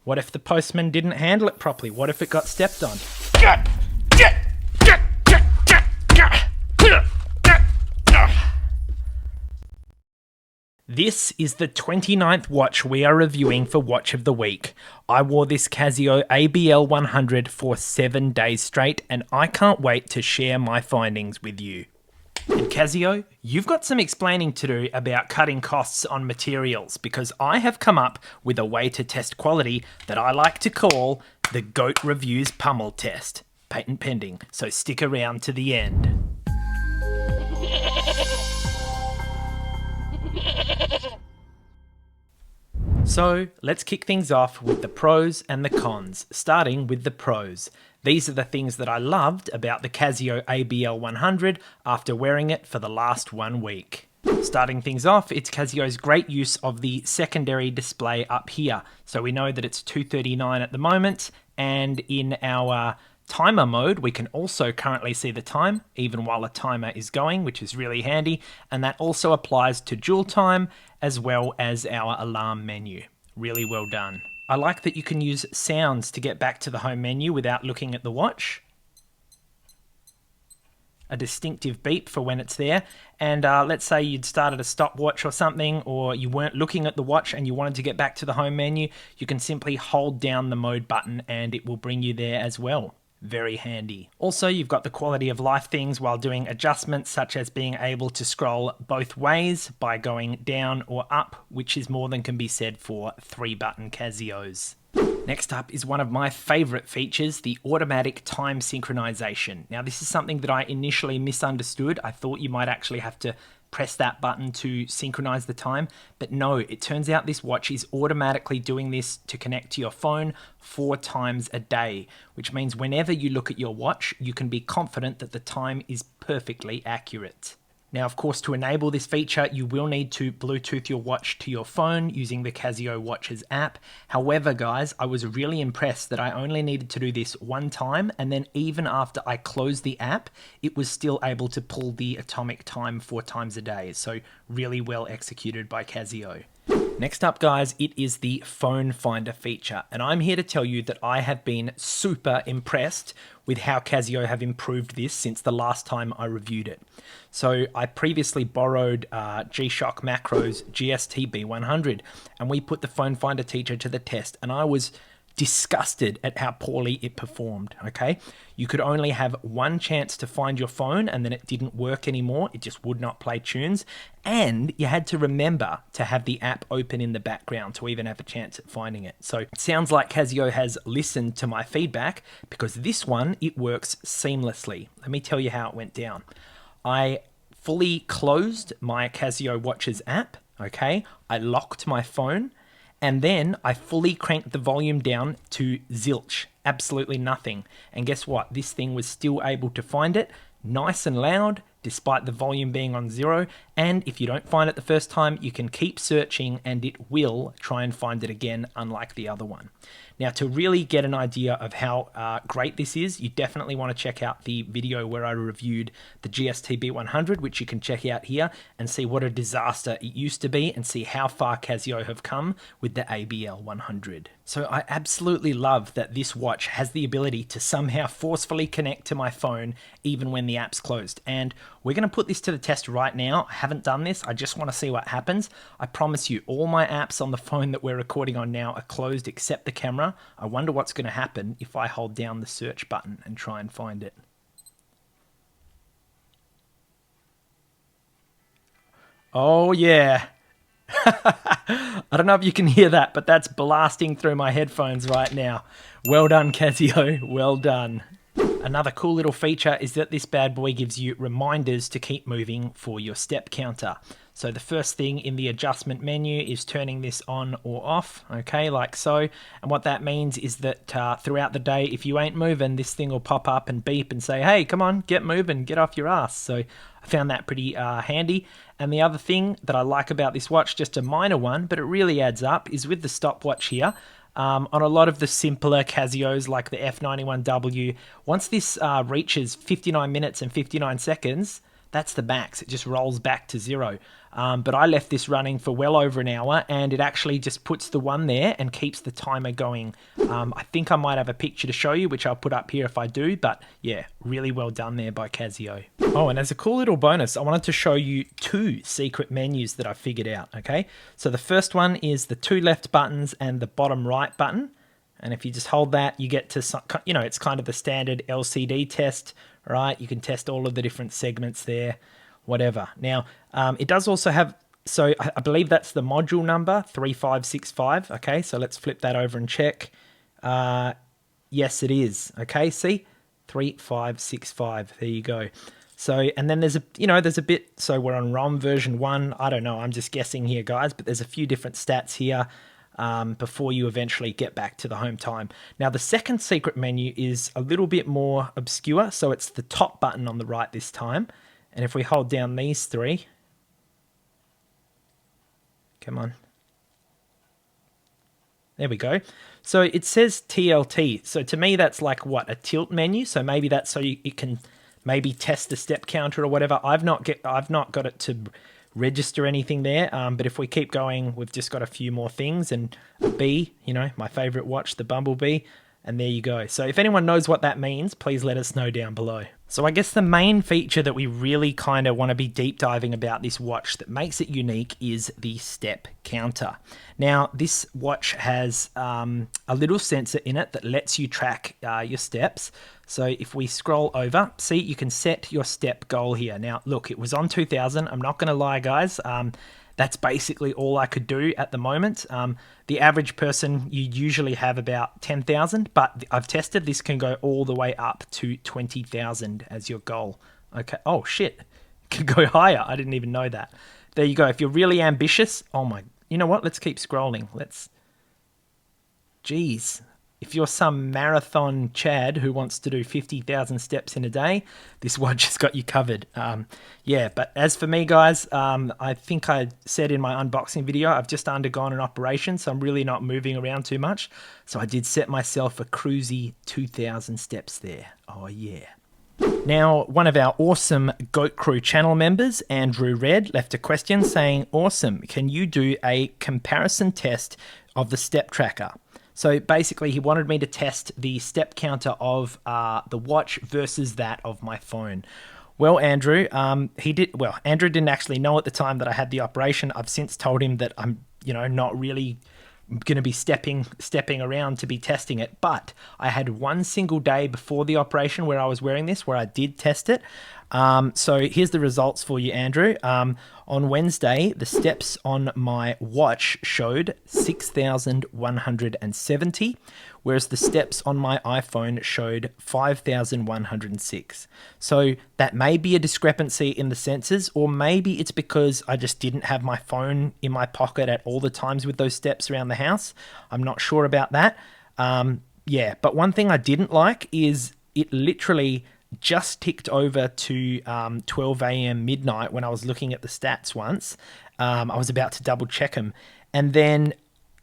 What if the postman didn't handle it properly? What if it got stepped on? This is the 29th watch we are reviewing for Watch of the Week. I wore this Casio ABL-100 for 7 days straight, and I can't wait to share my findings with you. And Casio, you've got some explaining to do about cutting costs on materials, because I have come up with a way to test quality that I like to call the GOAT Reviews Pummel Test. Patent pending, so stick around to the end. So let's kick things off with the pros and the cons, starting with the pros. These are the things that I loved about the Casio ABL-100 after wearing it for the last 1 week. Starting things off, it's Casio's great use of the secondary display up here. So we know that it's 2:39 at the moment, and in our timer mode, we can also currently see the time, even while a timer is going, which is really handy. And that also applies to dual time, as well as our alarm menu. Really well done. I like that you can use sounds to get back to the home menu without looking at the watch. A distinctive beep for when it's there. And let's say you'd started a stopwatch or something, or you weren't looking at the watch and you wanted to get back to the home menu, you can simply hold down the mode button and it will bring you there as well. Very handy. Also, you've got the quality of life things while doing adjustments, such as being able to scroll both ways by going down or up, which is more than can be said for 3-button Casios. Next up is one of my favorite features, the automatic time synchronization. Now, this is something that I initially misunderstood. I thought you might actually have to press that button to synchronize the time, but no, it turns out this watch is automatically doing this to connect to your phone 4 times a day, which means whenever you look at your watch, you can be confident that the time is perfectly accurate. Now, of course, to enable this feature, you will need to Bluetooth your watch to your phone using the Casio Watches app. However, guys, I was really impressed that I only needed to do this 1 time, and then even after I closed the app, it was still able to pull the atomic time 4 times a day. So really well executed by Casio. Next up, guys, it is the phone finder feature, and I'm here to tell you that I have been super impressed with how Casio have improved this since the last time I reviewed it. So I previously borrowed G-Shock Macro's GST-B100, and we put the phone finder teacher to the test, and I was disgusted at how poorly it performed, okay? You could only have 1 chance to find your phone and then it didn't work anymore. It just would not play tunes. And you had to remember to have the app open in the background to even have a chance at finding it. So it sounds like Casio has listened to my feedback, because this one, it works seamlessly. Let me tell you how it went down. I fully closed my Casio Watches app, okay? I locked my phone, and then I fully cranked the volume down to zilch, absolutely nothing. And guess what? This thing was still able to find it nice and loud, despite the volume being on 0. And if you don't find it the first time, you can keep searching and it will try and find it again, unlike the other one. Now, to really get an idea of how great this is, you definitely want to check out the video where I reviewed the GST-B100, which you can check out here and see what a disaster it used to be and see how far Casio have come with the ABL-100. So I absolutely love that this watch has the ability to somehow forcefully connect to my phone even when the app's closed. And we're going to put this to the test right now. I haven't done this. I just want to see what happens. I promise you, all my apps on the phone that we're recording on now are closed except the camera. I wonder what's going to happen if I hold down the search button and try and find it. Oh yeah. I don't know if you can hear that, but that's blasting through my headphones right now. Well done, Casio. Well done. Another cool little feature is that this bad boy gives you reminders to keep moving for your step counter. So the first thing in the adjustment menu is turning this on or off, okay, like so. And what that means is that throughout the day, if you ain't moving, this thing will pop up and beep and say, hey, come on, get moving, get off your ass. So I found that pretty handy. And the other thing that I like about this watch, just a minor one, but it really adds up, is with the stopwatch here. On a lot of the simpler Casios like the F91W, once this reaches 59 minutes and 59 seconds, that's the max. It just rolls back to 0. But I left this running for well over an hour, and it actually just puts the 1 there and keeps the timer going. I think I might have a picture to show you, which I'll put up here if I do, but yeah, really well done there by Casio. Oh, and as a cool little bonus, I wanted to show you 2 secret menus that I figured out, okay? So the first one is the 2 left buttons and the bottom right button. And if you just hold that, you get to some, you know, it's kind of the standard LCD test, right? You can test all of the different segments there, whatever. Now, it does also have, so I believe that's the module number, 3565. Okay, so let's flip that over and check. Yes, it is. Okay, see? 3565. There you go. So, and then there's a, you know, there's a bit, so we're on ROM version 1. I don't know, I'm just guessing here, guys, but there's a few different stats here. Before you eventually get back to the home time. Now, the second secret menu is a little bit more obscure, so it's the top button on the right this time. And if we hold down these 3, come on. There we go. So it says TLT. So to me, that's like what, a tilt menu. So maybe that's so it can maybe test the step counter or whatever. I've not got it to register anything there, but if we keep going, we've just got a few more things, and a B, you know, my favorite watch, the Bumblebee, and there you go. So if anyone knows what that means, please let us know down below. So I guess the main feature that we really kind of want to be deep diving about this watch that makes it unique is the step counter. Now, this watch has a little sensor in it that lets you track your steps. So if we scroll over, see, you can set your step goal here. Now, look, it was on 2,000. I'm not going to lie, guys. That's basically all I could do at the moment. The average person, you usually have about 10,000, but I've tested this can go all the way up to 20,000 as your goal. Okay. Oh, shit. It can go higher. I didn't even know that. There you go. If you're really ambitious, oh my, you know what? Let's keep scrolling. Geez. If you're some marathon Chad who wants to do 50,000 steps in a day, this watch has got you covered. Yeah, but as for me, guys, I think I said in my unboxing video, I've just undergone an operation, so I'm really not moving around too much. So I did set myself a cruisy 2,000 steps there. Oh, yeah. Now, one of our awesome GOAT Crew channel members, Andrew Red, left a question saying, awesome, can you do a comparison test of the step tracker? So basically, he wanted me to test the step counter of the watch versus that of my phone. Well, Andrew, Andrew didn't actually know at the time that I had the operation. I've since told him that I'm, you know, not really going to be stepping around to be testing it. But I had one single day before the operation where I was wearing this, where I did test it. So here's the results for you, Andrew. On Wednesday, the steps on my watch showed 6,170, whereas the steps on my iPhone showed 5,106. So that may be a discrepancy in the sensors, or maybe it's because I just didn't have my phone in my pocket at all the times with those steps around the house. I'm not sure about that. Yeah, but one thing I didn't like is it literally just ticked over to 12 a.m. midnight when I was looking at the stats once. I was about to double check them, and then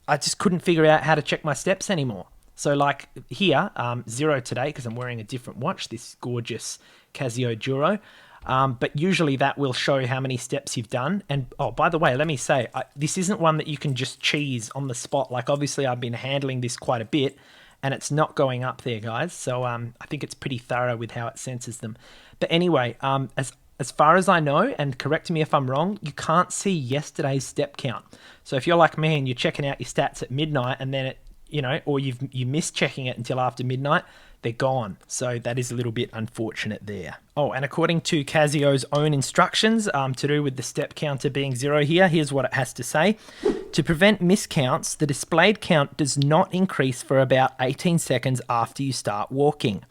I just couldn't figure out how to check my steps anymore. So like here, 0 today because I'm wearing a different watch, this gorgeous Casio Duro. But usually that will show how many steps you've done. And oh, by the way, let me say, this isn't one that you can just cheese on the spot. Like obviously I've been handling this quite a bit, and it's not going up there, guys. So I think it's pretty thorough with how it senses them. But anyway, as far as I know, and correct me if I'm wrong, you can't see yesterday's step count. So if you're like me and you're checking out your stats at midnight, and then it, you know, or you missed checking it until after midnight, they're gone. So that is a little bit unfortunate there. Oh, and according to Casio's own instructions to do with the step counter being 0 here, here's what it has to say. To prevent miscounts, the displayed count does not increase for about 18 seconds after you start walking.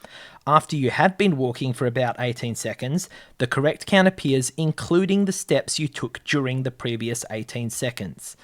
After you have been walking for about 18 seconds, the correct count appears, including the steps you took during the previous 18 seconds.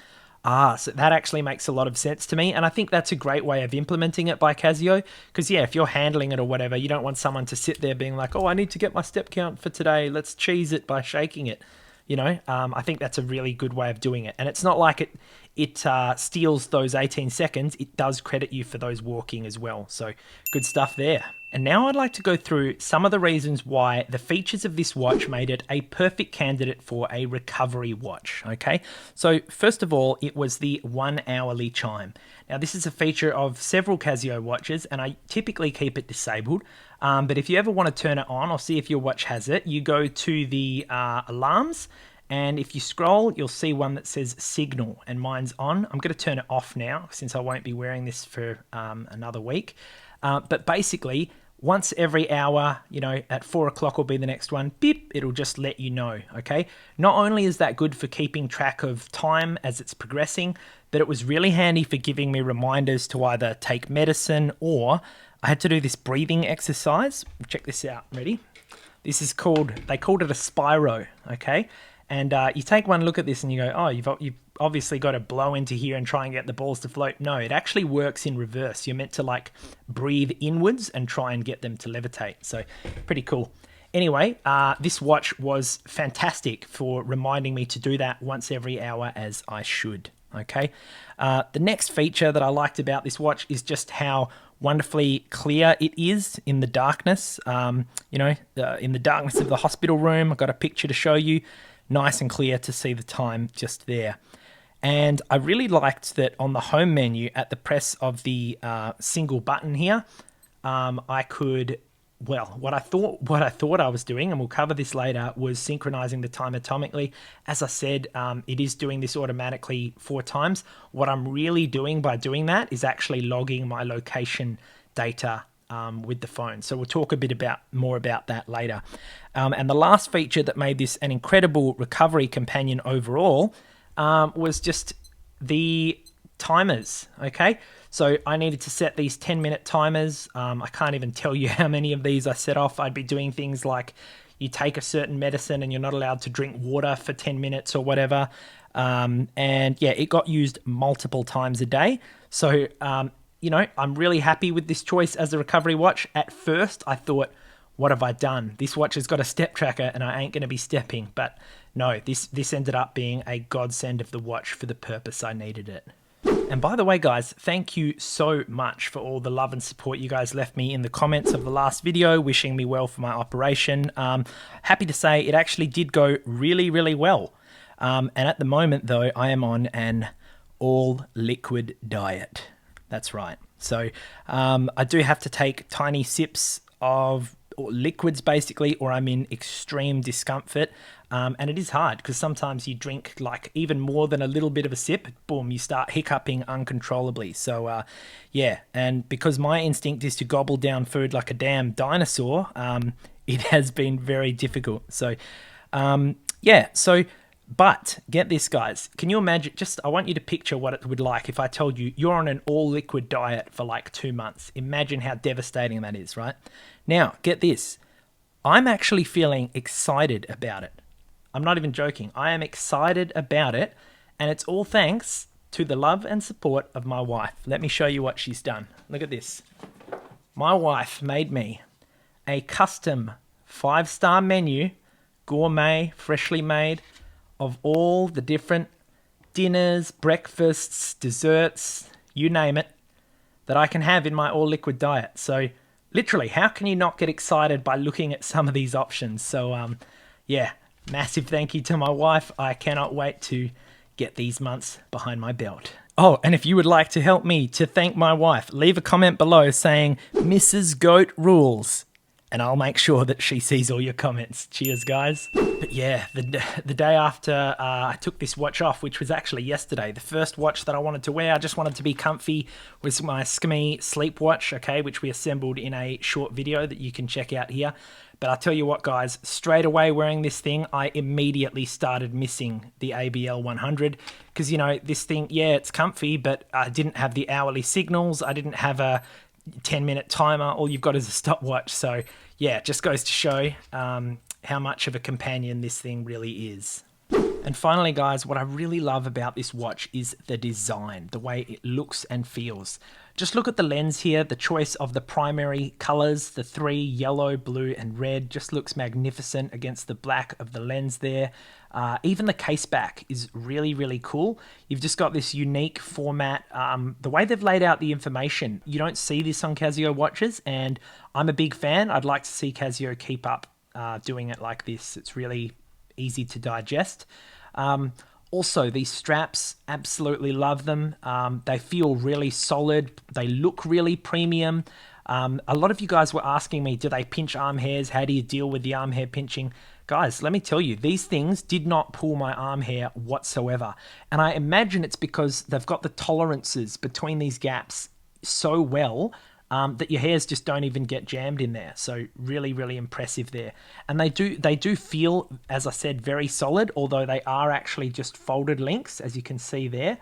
So that actually makes a lot of sense to me, and I think that's a great way of implementing it by Casio, because yeah, if you're handling it or whatever, you don't want someone to sit there being like, oh, I need to get my step count for today, let's cheese it by shaking it. You know, I think that's a really good way of doing it, and it's not like it steals those 18 seconds, it does credit you for those walking as well, so good stuff there. And now I'd like to go through some of the reasons why the features of this watch made it a perfect candidate for a recovery watch, okay? So first of all, it was the 1 hourly chime. Now this is a feature of several Casio watches and I typically keep it disabled. But if you ever want to turn it on or see if your watch has it, you go to the alarms, and if you scroll, you'll see one that says signal, and mine's on. I'm going to turn it off now since I won't be wearing this for another week. But basically, once every hour, you know, at 4 o'clock will be the next one, beep, it'll just let you know, okay? Not only is that good for keeping track of time as it's progressing, but it was really handy for giving me reminders to either take medicine, or I had to do this breathing exercise. Check this out, ready? This is called, they called it a Spiro, okay? And you take one look at this and you go, oh, you've obviously got to blow into here and try and get the balls to float. No, it actually works in reverse. You're meant to like breathe inwards and try and get them to levitate. So pretty cool. Anyway, this watch was fantastic for reminding me to do that once every hour as I should. Okay. The next feature that I liked about this watch is just how wonderfully clear it is in the darkness. In the darkness of the hospital room, I've got a picture to show you. Nice and clear to see the time just there. And I really liked that on the home menu at the press of the single button here, I could, well, what I thought I was doing, and we'll cover this later, was synchronizing the time atomically. As I said, it is doing this automatically 4 times. What I'm really doing by doing that is actually logging my location data with the phone. So we'll talk a bit more about that later. And the last feature that made this an incredible recovery companion overall was just the timers, okay? So I needed to set these 10-minute timers. I can't even tell you how many of these I set off. I'd be doing things like you take a certain medicine and you're not allowed to drink water for 10 minutes or whatever. And yeah, it got used multiple times a day. So, I'm really happy with this choice as a recovery watch. At first, I thought, what have I done? This watch has got a step tracker and I ain't going to be stepping. But no, this ended up being a godsend of the watch for the purpose I needed it. And by the way, guys, thank you so much for all the love and support you guys left me in the comments of the last video, wishing me well for my operation. Happy to say it actually did go really, really well. And at the moment, though, I am on an all-liquid diet. That's right. So I do have to take tiny sips of liquids, basically, or I'm in extreme discomfort. And it is hard because sometimes you drink like even more than a little bit of a sip, boom, you start hiccuping uncontrollably. So yeah, and because my instinct is to gobble down food like a damn dinosaur, it has been very difficult. So yeah, so but get this, guys, can you imagine, I want you to picture what it would like if I told you you're on an all liquid diet for like 2 months. Imagine how devastating that is, right? Now, get this, I'm actually feeling excited about it. I'm not even joking. I am excited about it, and it's all thanks to the love and support of my wife. Let me show you what she's done. Look at this. My wife made me a custom 5-star menu, gourmet, freshly made, of all the different dinners, breakfasts, desserts, you name it, that I can have in my all-liquid diet. So literally, how can you not get excited by looking at some of these options? So yeah, massive thank you to my wife. I cannot wait to get these months behind my belt. Oh, and if you would like to help me to thank my wife, leave a comment below saying Mrs. Goat rules, and I'll make sure that she sees all your comments. Cheers, guys. But yeah, the day after I took this watch off, which was actually yesterday, the first watch that I wanted to wear, I just wanted to be comfy, was my Skmi sleep watch, okay, which we assembled in a short video that you can check out here. But I'll tell you what, guys, straight away wearing this thing, I immediately started missing the ABL-100 because, you know, this thing, yeah, it's comfy, but I didn't have the hourly signals. I didn't have a 10-minute timer. All you've got is a stopwatch. So yeah, it just goes to show how much of a companion this thing really is. And finally, guys, what I really love about this watch is the design, the way it looks and feels. just look at the lens here. The choice of the primary colors, the 3, yellow, blue, and red, just looks magnificent against the black of the lens there. Even the case back is really, really cool. You've just got this unique format. The way they've laid out the information, you don't see this on Casio watches, and I'm a big fan. I'd like to see Casio keep up doing it like this. It's really easy to digest. Also, these straps, absolutely love them. They feel really solid. They look really premium. A lot of you guys were asking me, do they pinch arm hairs? How do you deal with the arm hair pinching? Guys, let me tell you, these things did not pull my arm hair whatsoever. And I imagine it's because they've got the tolerances between these gaps so well that your hairs just don't even get jammed in there. So really, really impressive there. And they do feel, as I said, very solid, although they are actually just folded links, as you can see there.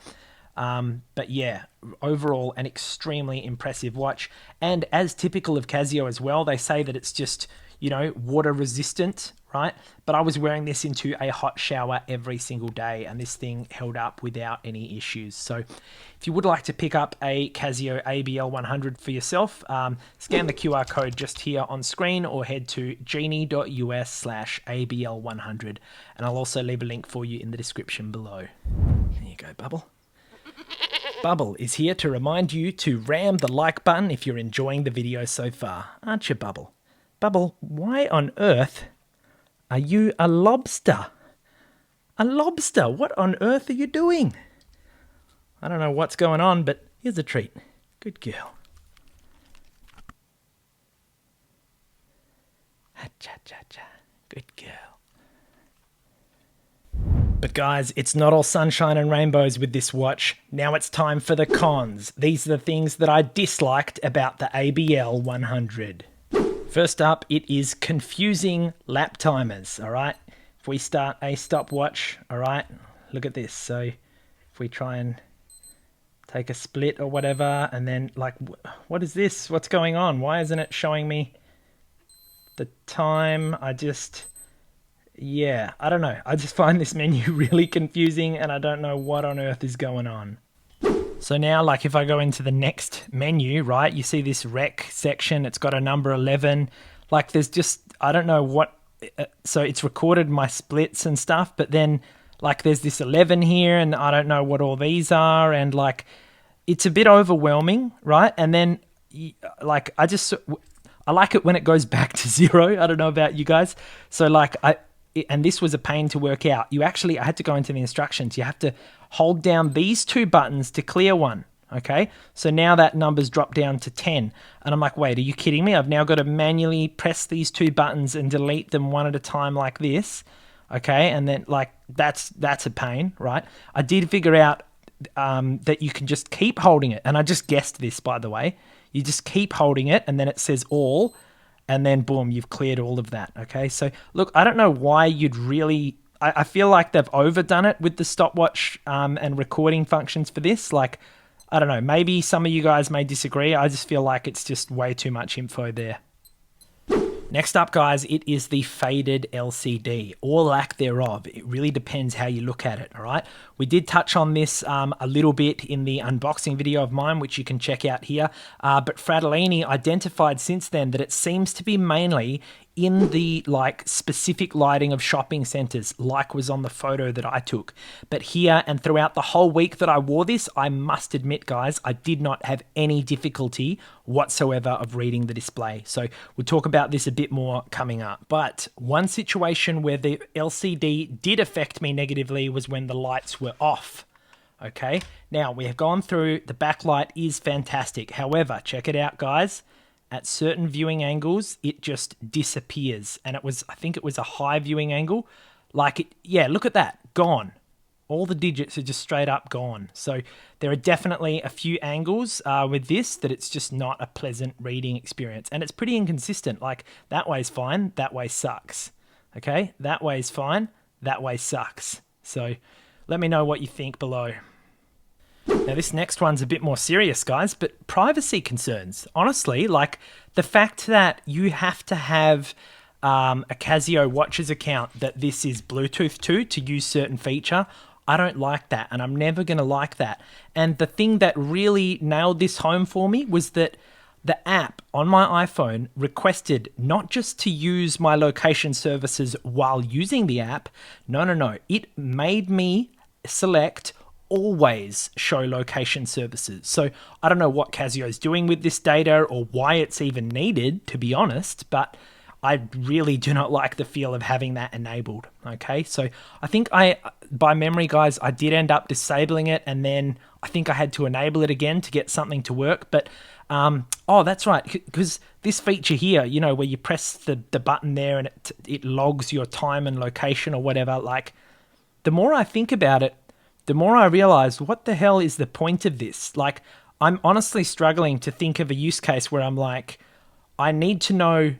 But yeah, overall an extremely impressive watch. And as typical of Casio as well, they say that it's just, you know, water resistant, right? But I was wearing this into a hot shower every single day, and this thing held up without any issues. So if you would like to pick up a Casio ABL-100 for yourself, scan the QR code just here on screen or head to genie.us/ABL100, and I'll also leave a link for you in the description below. There you go, Bubble. Bubble is here to remind you to ram the like button if you're enjoying the video so far. Aren't you, Bubble? Bubble, why on earth are you a lobster? A lobster? What on earth are you doing? I don't know what's going on, but here's a treat. Good girl. Ha-cha-cha-cha. Good girl. But guys, it's not all sunshine and rainbows with this watch. Now it's time for the cons. These are the things that I disliked about the ABL-100. First up, it is confusing lap timers, all right? If we start a stopwatch, all right, look at this. So if we try and take a split or whatever, and then like, what is this? What's going on? Why isn't it showing me the time? Yeah, I don't know. I just find this menu really confusing, and I don't know what on earth is going on. So now, like if I go into the next menu, right, you see this rec section, it's got a number 11. Like there's just, I don't know what, so it's recorded my splits and stuff, but then like there's this 11 here and I don't know what all these are. And like, it's a bit overwhelming, right? And then like, I like it when it goes back to 0. I don't know about you guys. So like and this was a pain to work out. I had to go into the instructions. You have to hold down these 2 buttons to clear one, okay? So now that number's dropped down to 10. And I'm like, wait, are you kidding me? I've now got to manually press these 2 buttons and delete them one at a time like this, okay? And then like, that's a pain, right? I did figure out that you can just keep holding it. And I just guessed this, by the way. You just keep holding it and then it says all, and then boom, you've cleared all of that, okay? So look, I don't know why you'd really, I feel like they've overdone it with the stopwatch and recording functions for this. Like, I don't know, maybe some of you guys may disagree. I just feel like it's just way too much info there. Next up, guys, it is the faded LCD, or lack thereof. It really depends how you look at it, all right? We did touch on this a little bit in the unboxing video of mine, which you can check out here. But Fratellini identified since then that it seems to be mainly in the like specific lighting of shopping centers, like was on the photo that I took. But here and throughout the whole week that I wore this, I must admit, guys, I did not have any difficulty whatsoever of reading the display. So we'll talk about this a bit more coming up. But one situation where the LCD did affect me negatively was when the lights were off. Okay, now we have gone through, the backlight is fantastic. However, check it out, guys. At certain viewing angles, it just disappears. And I think it was a high viewing angle. Yeah, look at that, gone. All the digits are just straight up gone. So there are definitely a few angles with this that it's just not a pleasant reading experience. And it's pretty inconsistent. Like that way's fine, that way sucks. Okay, that way's fine, that way sucks. So let me know what you think below. Now this next one's a bit more serious, guys, but privacy concerns. Honestly, like the fact that you have to have a Casio Watches account that this is Bluetooth to use certain feature, I don't like that, and I'm never going to like that. And the thing that really nailed this home for me was that the app on my iPhone requested not just to use my location services while using the app. No, no, no. It made me select always show location services. So I don't know what Casio is doing with this data or why it's even needed, to be honest, but I really do not like the feel of having that enabled. Okay, so I think by memory, guys, I did end up disabling it, and then I think I had to enable it again to get something to work. But oh, that's right, because this feature here, you know, where you press the button there and it logs your time and location or whatever, like, the more I think about it, the more I realize, what the hell is the point of this? Like, I'm honestly struggling to think of a use case where I'm like, I need to know,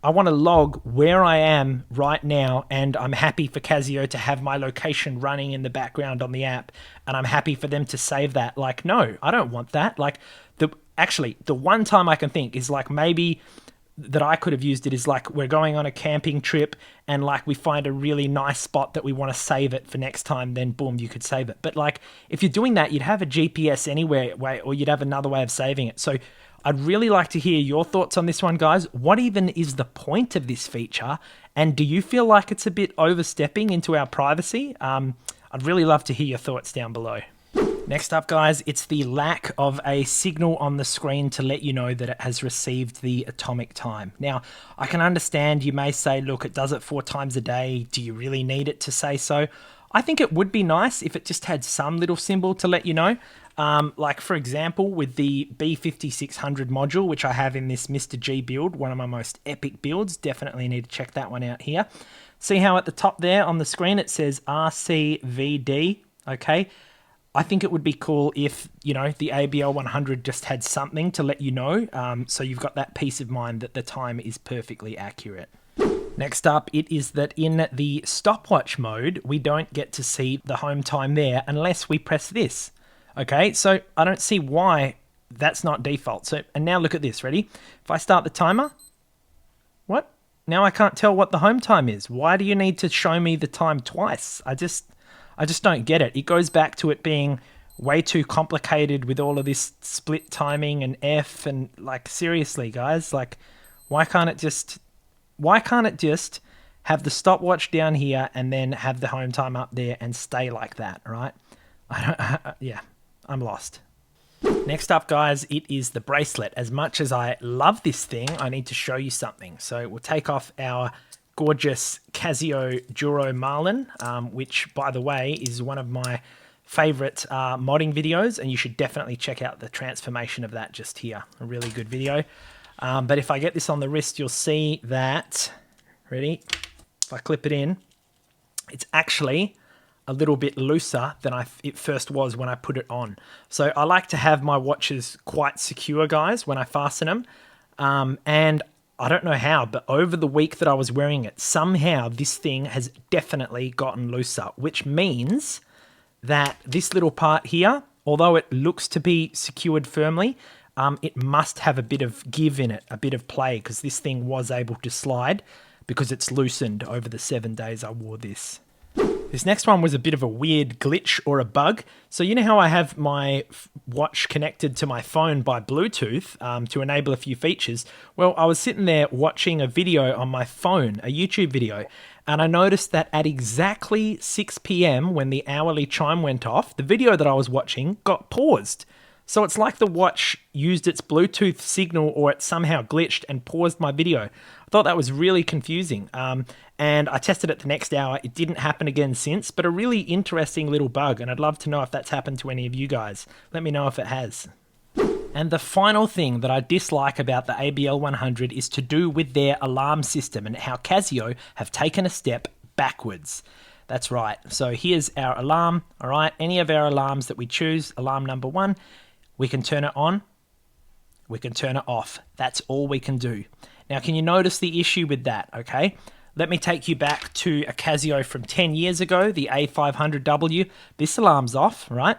I want to log where I am right now, and I'm happy for Casio to have my location running in the background on the app, and I'm happy for them to save that. Like, no, I don't want that. Like, the one time I can think is like maybe that I could have used it is like we're going on a camping trip and like we find a really nice spot that we want to save it for next time, then boom, you could save it. But like if you're doing that, you'd have a GPS anywhere way, or you'd have another way of saving it. So I'd really like to hear your thoughts on this one, guys. What even is the point of this feature? And do you feel like it's a bit overstepping into our privacy? I'd really love to hear your thoughts down below. Next up, guys, it's the lack of a signal on the screen to let you know that it has received the atomic time. Now, I can understand you may say, look, it does it 4 times a day. Do you really need it to say so? I think it would be nice if it just had some little symbol to let you know. Like, for example, with the B5600 module, which I have in this Mr. G build, one of my most epic builds. Definitely need to check that one out here. See how at the top there on the screen it says RCVD, okay? I think it would be cool if, you know, the ABL-100 just had something to let you know, so you've got that peace of mind that the time is perfectly accurate. Next up, it is that in the stopwatch mode, we don't get to see the home time there unless we press this. Okay, so I don't see why that's not default. So, and now look at this, ready? If I start the timer, what? Now I can't tell what the home time is. Why do you need to show me the time twice? I just don't get it. It goes back to it being way too complicated with all of this split timing and F and like, seriously, guys, like, why can't it just have the stopwatch down here and then have the home time up there and stay like that, right? Yeah, I'm lost. Next up, guys, it is the bracelet. As much as I love this thing, I need to show you something. So we'll take off our gorgeous Casio Duro Marlin, which, by the way, is one of my favorite modding videos, and you should definitely check out the transformation of that just here. A really good video. But if I get this on the wrist, you'll see that, ready? If I clip it in, it's actually a little bit looser than it first was when I put it on. So I like to have my watches quite secure, guys, when I fasten them. And I don't know how, but over the week that I was wearing it, somehow this thing has definitely gotten looser, which means that this little part here, although it looks to be secured firmly, it must have a bit of give in it, a bit of play, because this thing was able to slide because it's loosened over the 7 days I wore this. This next one was a bit of a weird glitch or a bug. So you know how I have my watch connected to my phone by Bluetooth to enable a few features? Well, I was sitting there watching a video on my phone, a YouTube video, and I noticed that at exactly 6 p.m. when the hourly chime went off, the video that I was watching got paused. So it's like the watch used its Bluetooth signal or it somehow glitched and paused my video. I thought that was really confusing. And I tested it the next hour. It didn't happen again since, but a really interesting little bug. And I'd love to know if that's happened to any of you guys. Let me know if it has. And the final thing that I dislike about the ABL-100 is to do with their alarm system and how Casio have taken a step backwards. That's right. So here's our alarm. All right. Any of our alarms that we choose, alarm number 1, we can turn it on, we can turn it off. That's all we can do. Now, can you notice the issue with that, okay? Let me take you back to a Casio from 10 years ago, the A500W. This alarm's off, right?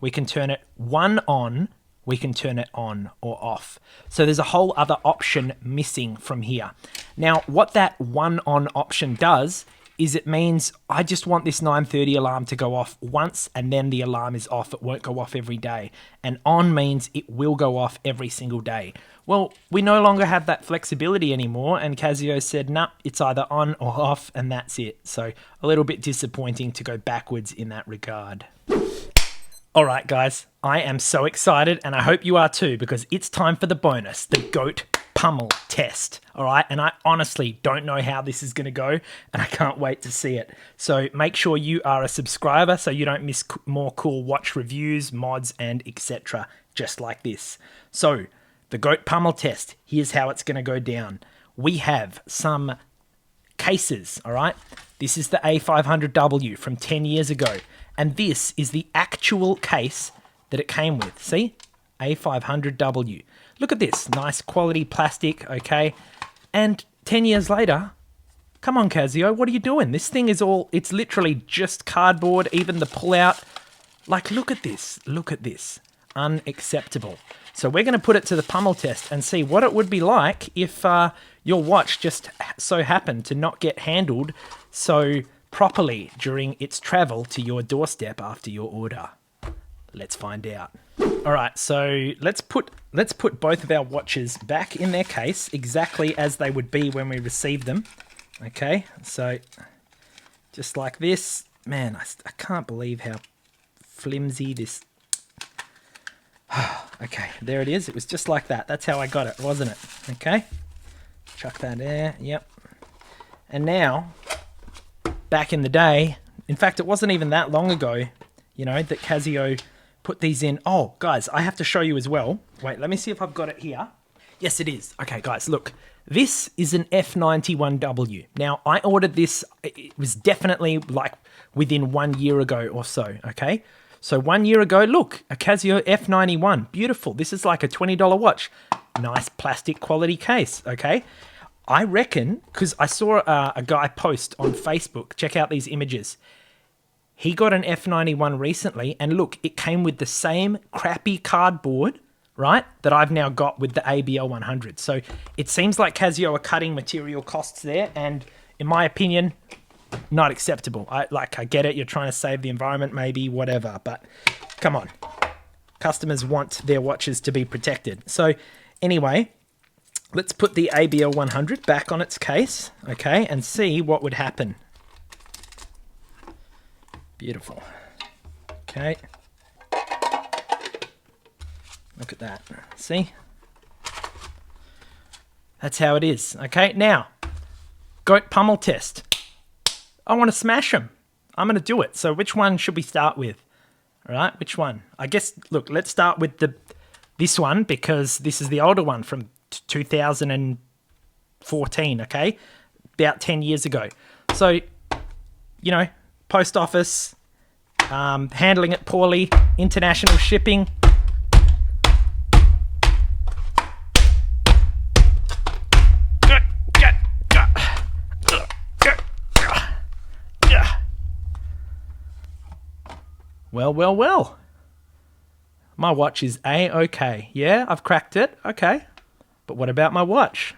We can turn it 1 on, we can turn it on or off. So there's a whole other option missing from here. Now, what that 1 on option does is it means I just want this 9:30 alarm to go off once and then the alarm is off. It won't go off every day. And on means it will go off every single day. Well, we no longer have that flexibility anymore, and Casio said, nah, it's either on or off, and that's it. So a little bit disappointing to go backwards in that regard. All right, guys, I am so excited, and I hope you are too, because it's time for the bonus, the GOAT Pummel Test. All right, and I honestly don't know how this is going to go, and I can't wait to see it. So make sure you are a subscriber so you don't miss more cool watch reviews, mods, and etc. just like this. So the GOAT Pummel Test, here's how it's going to go down. We have some cases, all right? This is the A500W from 10 years ago. And this is the actual case that it came with. See? A500W. Look at this. Nice quality plastic, okay? And 10 years later, come on, Casio, what are you doing? This thing is it's literally just cardboard, even the pullout. Like, look at this. Look at this. Unacceptable. So we're going to put it to the pummel test and see what it would be like if your watch just so happened to not get handled so properly during its travel to your doorstep after your order. Let's find out. All right, so let's put both of our watches back in their case exactly as they would be when we receive them. Okay, so just like this. Man, I can't believe how flimsy this... Okay, there it is. It was just like that. That's how I got it, wasn't it? Okay, chuck that there. Yep. And now, back in the day, in fact, it wasn't even that long ago, you know, that Casio put these in. Oh, guys, I have to show you as well. Wait, let me see if I've got it here. Yes, it is. Okay, guys, look. This is an F91W. Now, I ordered this. It was definitely like within 1 year ago or so, okay? So 1 year ago, look, a Casio F91. Beautiful. This is like a $20 watch. Nice plastic quality case, okay? I reckon, because I saw a guy post on Facebook, check out these images. He got an F91 recently, and look, it came with the same crappy cardboard, right, that I've now got with the ABL-100. So it seems like Casio are cutting material costs there, and in my opinion, not acceptable. I get it, you're trying to save the environment, maybe, whatever, but come on. Customers want their watches to be protected. So anyway, let's put the ABL-100 back on its case, okay, and see what would happen. Beautiful. Okay. Look at that. See? That's how it is. Okay, now, GOAT Pummel Test. I want to smash them. I'm going to do it. So which one should we start with? All right, which one? I guess, look, let's start with this one because this is the older one from 2014, okay? About 10 years ago. So, you know, post office, handling it poorly, international shipping. Well. My watch is A-okay. Yeah, I've cracked it. Okay. But what about my watch?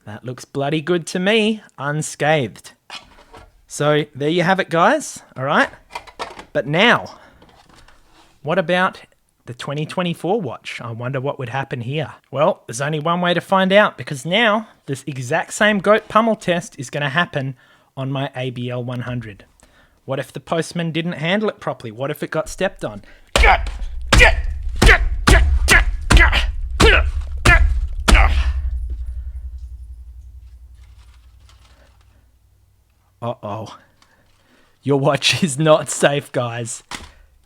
That looks bloody good to me. Unscathed. So there you have it, guys. All right. But now, what about the 2024 watch? I wonder what would happen here. Well, there's only one way to find out because now this exact same GOAT Pummel Test is going to happen on my ABL-100. What if the postman didn't handle it properly? What if it got stepped on? Uh-oh. Your watch is not safe, guys.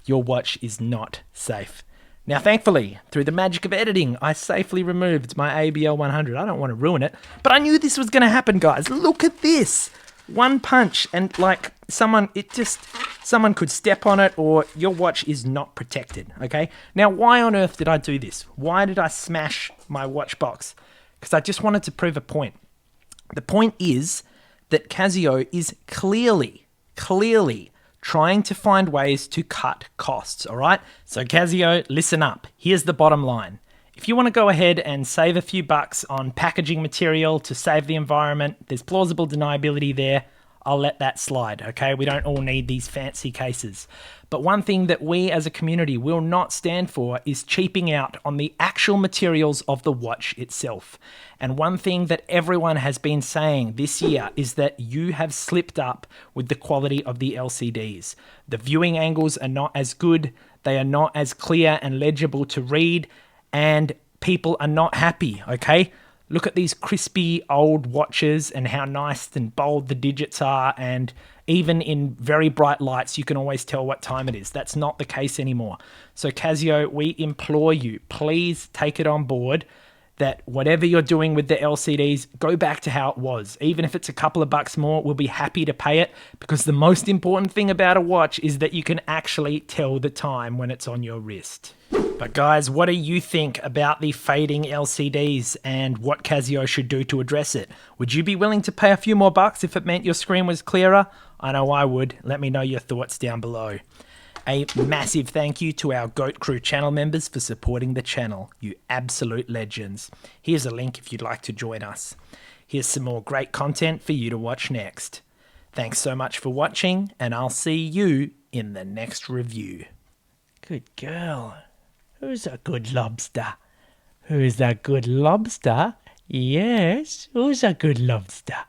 Your watch is not safe. Now, thankfully, through the magic of editing, I safely removed my ABL-100. I don't want to ruin it, but I knew this was going to happen, guys. Look at this. One punch and like someone could step on it or your watch is not protected, okay? Now, why on earth did I do this? Why did I smash my watch box? Because I just wanted to prove a point. The point is that Casio is clearly trying to find ways to cut costs, all right? So Casio, listen up. Here's the bottom line. If you want to go ahead and save a few bucks on packaging material to save the environment, there's plausible deniability there. I'll let that slide, okay? We don't all need these fancy cases. But one thing that we as a community will not stand for is cheaping out on the actual materials of the watch itself. And one thing that everyone has been saying this year is that you have slipped up with the quality of the LCDs. The viewing angles are not as good, they are not as clear and legible to read, and people are not happy, okay? Look at these crispy old watches and how nice and bold the digits are, and even in very bright lights you can always tell what time it is. That's not the case anymore. So Casio, we implore you, please take it on board that whatever you're doing with the LCDs, go back to how it was. Even if it's a couple of bucks more, we'll be happy to pay it, because the most important thing about a watch is that you can actually tell the time when it's on your wrist. But guys, what do you think about the fading LCDs and what Casio should do to address it? Would you be willing to pay a few more bucks if it meant your screen was clearer? I know I would. Let me know your thoughts down below. A massive thank you to our GOAT Crew channel members for supporting the channel, you absolute legends. Here's a link if you'd like to join us. Here's some more great content for you to watch next. Thanks so much for watching, and I'll see you in the next review. Good girl. Who's a good lobster? Who's a good lobster? Yes, who's a good lobster?